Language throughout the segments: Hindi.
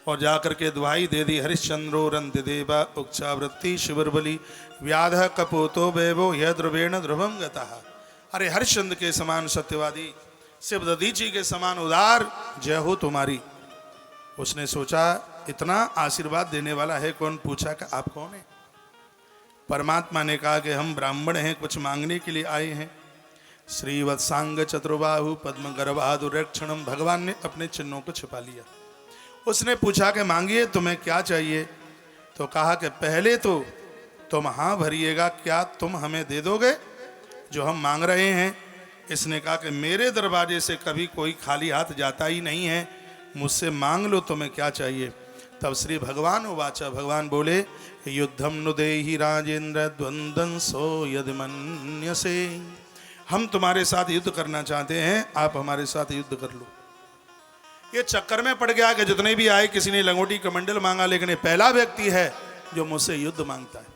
और जाकर के दुहाई दे दी, हरिश्चंद्रो रंति देवा उक्षावृत्ति शिविरबली व्याध कपोतो वैभो यह ध्रुवेण ध्रुवम गतः। अरे हरिश्चंद्र के समान सत्यवादी, शिवदधीची के समान उदार जय हो तुम्हारी। उसने सोचा इतना आशीर्वाद देने वाला है कौन? पूछा कि आप कौन है? परमात्मा ने कहा कि हम ब्राह्मण हैं, कुछ मांगने के लिए आए हैं। श्रीवत्सांग चतुर्बाहु पद्म गर्भादुरक्षणम, भगवान ने अपने चिन्हों को छिपा लिया। उसने पूछा कि मांगिए तुम्हें क्या चाहिए? तो कहा कि पहले तो तुम हाँ भरिएगा, क्या तुम हमें दे दोगे जो हम मांग रहे हैं? इसने कहा कि मेरे दरवाजे से कभी कोई खाली हाथ जाता ही नहीं है, मुझसे मांग लो तुम्हें क्या चाहिए। तब श्री भगवान उवाचा, भगवान बोले युद्धम नु देहि राजेंद्र द्वंद्वं सो यदि मन्यसे, हम तुम्हारे साथ युद्ध करना चाहते हैं, आप हमारे साथ युद्ध कर लो। ये चक्कर में पड़ गया कि जितने भी आए किसी ने लंगोटी कमंडल मांगा, लेकिन ये पहला व्यक्ति है जो मुझसे युद्ध मांगता है।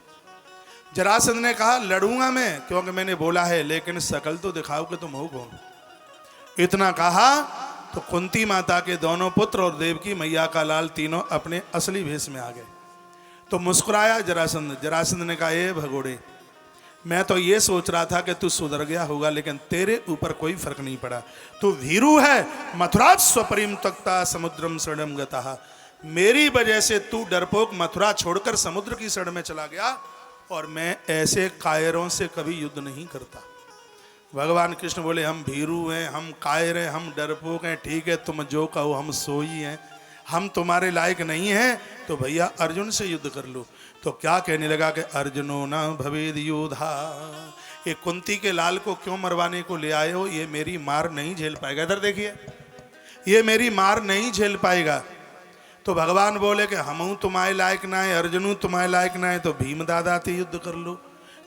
जरासंध ने कहा लड़ूंगा मैं, क्योंकि मैंने बोला है, लेकिन शकल तो दिखाओ कि तुम हो कौन। इतना कहा तो कुंती माता के दोनों पुत्र और देवकी मैया का लाल तीनों अपने असली भेष में आ गए। तो मुस्कुराया जरासंध। जरासंध ने कहा ए भगोड़े, मैं तो ये सोच रहा था कि तू सुधर गया होगा, लेकिन तेरे ऊपर कोई फर्क नहीं पड़ा। तू भीरू है, मथुरा स्वपरिम तक्ता समुद्रम शरणम गतः, मेरी वजह से तू डरपोक मथुरा छोड़कर समुद्र की शरण में चला गया, और मैं ऐसे कायरों से कभी युद्ध नहीं करता। भगवान कृष्ण बोले हम भीरू हैं, हम कायर हैं, हम डरपोक हैं, ठीक है तुम जो कहो हम सो ही हैं, हम तुम्हारे लायक नहीं हैं, तो भैया अर्जुन से युद्ध कर लो। तो क्या कहने लगा कि अर्जुनो न भवेद योधा, ये कुंती के लाल को क्यों मरवाने को ले आए हो? ये मेरी मार नहीं झेल पाएगा। इधर देखिए, ये मेरी मार नहीं झेल पाएगा। तो भगवान बोले कि हमहू तुम्हारे लायक ना है, अर्जुनू तुम्हारे लायक ना है, तो भीम दादा से युद्ध कर लो।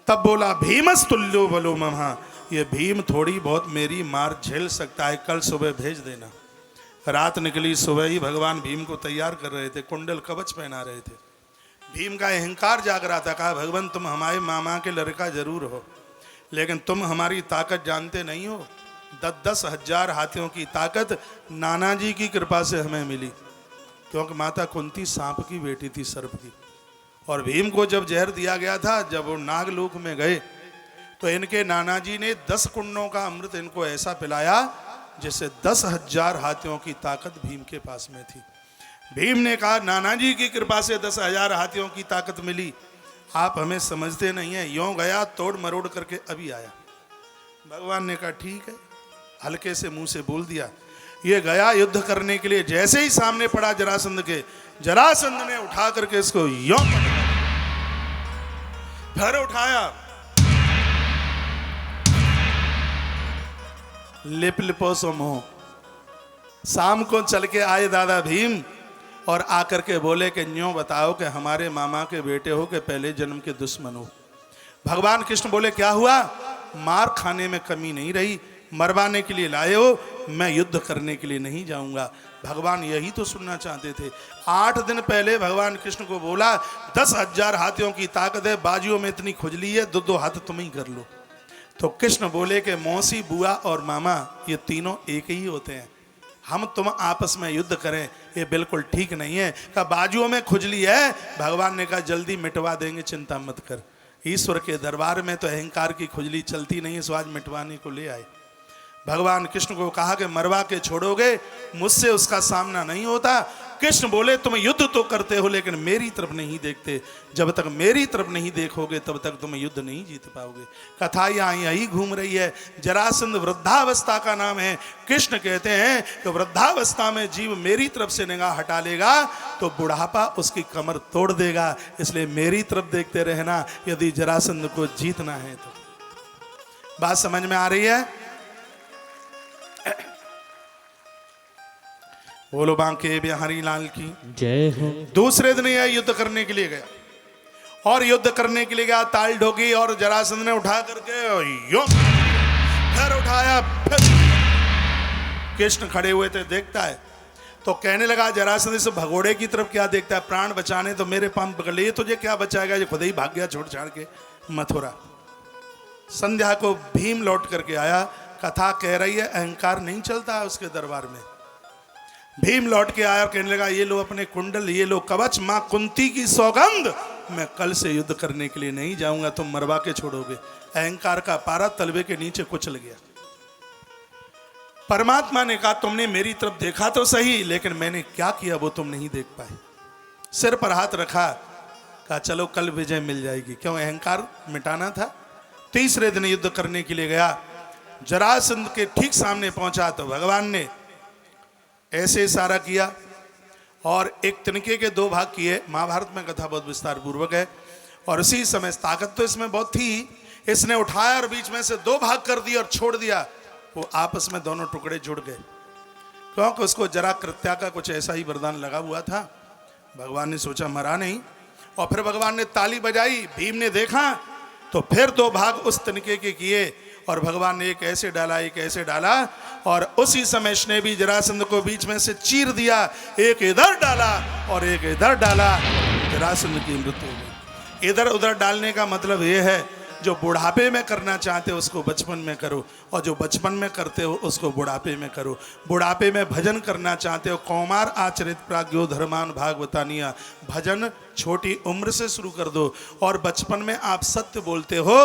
तब बोला भीमस तुल्यो बलो महा, ये भीम थोड़ी बहुत मेरी मार झेल सकता है, कल सुबह भेज देना। रात निकली, सुबह ही भगवान भीम को तैयार कर रहे थे, कुंडल कवच पहना रहे थे। भीम का अहंकार जाग रहा था। कहा भगवान तुम हमारे मामा के लड़का जरूर हो, लेकिन तुम हमारी ताकत जानते नहीं हो। 10-10 हजार हाथियों की ताकत नाना जी की कृपा से हमें मिली, क्योंकि माता कुंती सांप की बेटी थी, सर्प की। और भीम को जब जहर दिया गया था, जब वो नागलोक में गए, तो इनके नाना जी ने 10 कुंडों का अमृत इनको ऐसा पिलाया जिससे 10 हजार हाथियों की ताकत भीम के पास में थी। भीम ने कहा नाना जी की कृपा से 10 हजार हाथियों की ताकत मिली, आप हमें समझते नहीं है। यों गया तोड़ मरोड़ करके अभी आया। भगवान ने कहा ठीक है, हल्के से मुंह से बोल दिया। ये गया युद्ध करने के लिए, जैसे ही सामने पड़ा जरासंध के, जरासंध ने उठा करके इसको यों फिर उठाया, लिप लिपो समो। शाम को चल के आए दादा भीम और आकर के बोले कि न्यों बताओ कि हमारे मामा के बेटे हो कि पहले जन्म के दुश्मन हो। भगवान कृष्ण बोले क्या हुआ? मार खाने में कमी नहीं रही, मरवाने के लिए लाए हो, मैं युद्ध करने के लिए नहीं जाऊंगा। भगवान यही तो सुनना चाहते थे। 8 दिन पहले भगवान कृष्ण को बोला 10 हजार हाथियों की ताकत है, बाजुओं में इतनी खुजली है, 2-2 हाथ तुम ही कर लो। तो कृष्ण बोले कि मौसी, बुआ और मामा ये तीनों एक ही होते हैं, हम तुम आपस में युद्ध करें ये बिल्कुल ठीक नहीं है। कहा बाजुओं में खुजली है, भगवान ने कहा जल्दी मिटवा देंगे, चिंता मत कर। ईश्वर के दरबार में तो अहंकार की खुजली चलती नहीं है, सो आज मिटवाने को ले आए। भगवान कृष्ण को कहा कि मरवा के छोड़ोगे, मुझसे उसका सामना नहीं होता। कृष्ण बोले तुम युद्ध तो करते हो लेकिन मेरी तरफ नहीं देखते, जब तक मेरी तरफ नहीं देखोगे तब तक तुम युद्ध नहीं जीत पाओगे। कथा यहाँ यही घूम रही है। जरासंध वृद्धावस्था का नाम है। कृष्ण कहते हैं कि वृद्धावस्था में जीव मेरी तरफ से निगाह हटा लेगा तो बुढ़ापा उसकी कमर तोड़ देगा, इसलिए मेरी तरफ देखते रहना यदि जरासंध को जीतना है तो। बात समझ में आ रही है? बोलो बांके बिहारी लाल की जय हो। दूसरे दिन यह युद्ध करने के लिए गया, और युद्ध करने के लिए गया, ताल ठोकी और जरासंध ने उठा करके यो फिर उठाया, फिर कृष्ण खड़े हुए थे, देखता है तो कहने लगा जरासंध से भगोड़े की तरफ क्या देखता है, प्राण बचाने तो मेरे पांव पकड़ लिए, तुझे क्या बचाएगा, ये खुद ही भाग गया छोड़ छाड़ के मथुरा। संध्या को भीम लौट करके आया। कथा कह रही है अहंकार नहीं चलता है उसके दरबार में। भीम लौट के आया और कहने लगा, ये लो अपने कुंडल, ये लो कवच, मां कुंती की सौगंध, मैं कल से युद्ध करने के लिए नहीं जाऊंगा, तुम मरवा के छोड़ोगे। अहंकार का पारा तलवे के नीचे कुचल गया। परमात्मा ने कहा, तुमने मेरी तरफ देखा तो सही, लेकिन मैंने क्या किया वो तुम नहीं देख पाए। सिर पर हाथ रखा, कहा चलो कल विजय मिल जाएगी। क्यों? अहंकार मिटाना था। तीसरे दिन युद्ध करने के लिए गया, जरासंध के ठीक सामने पहुंचा तो भगवान ने ऐसे इशारा किया और एक तिनके के दो भाग किए। महाभारत में कथा बहुत विस्तार पूर्वक है। और उसी समय ताकत तो इसमें बहुत थी, इसने उठाया और बीच में से दो भाग कर दिया और छोड़ दिया। वो आपस में दोनों टुकड़े जुड़ गए, क्योंकि उसको जरा कृत्या का कुछ ऐसा ही वरदान लगा हुआ था। भगवान ने सोचा मरा नहीं, और फिर भगवान ने ताली बजाई, भीम ने देखा तो फिर दो भाग उस तिनके के किए और भगवान ने एक ऐसे डाला, एक ऐसे डाला, और उसी समय उसने भी जरासंध को बीच में से चीर दिया। एक इधर डाला और एक इधर डाला, जरासंध की मृत्यु हो गई। इधर उधर डालने का मतलब यह है, जो बुढ़ापे में करना चाहते हो उसको बचपन में करो, और जो बचपन में करते हो उसको बुढ़ापे में करो। बुढ़ापे में भजन करना चाहते हो, कौमार आचरित प्राज्ञो धर्मान भागवतानिया, भजन छोटी उम्र से शुरू कर दो। और बचपन में आप सत्य बोलते हो,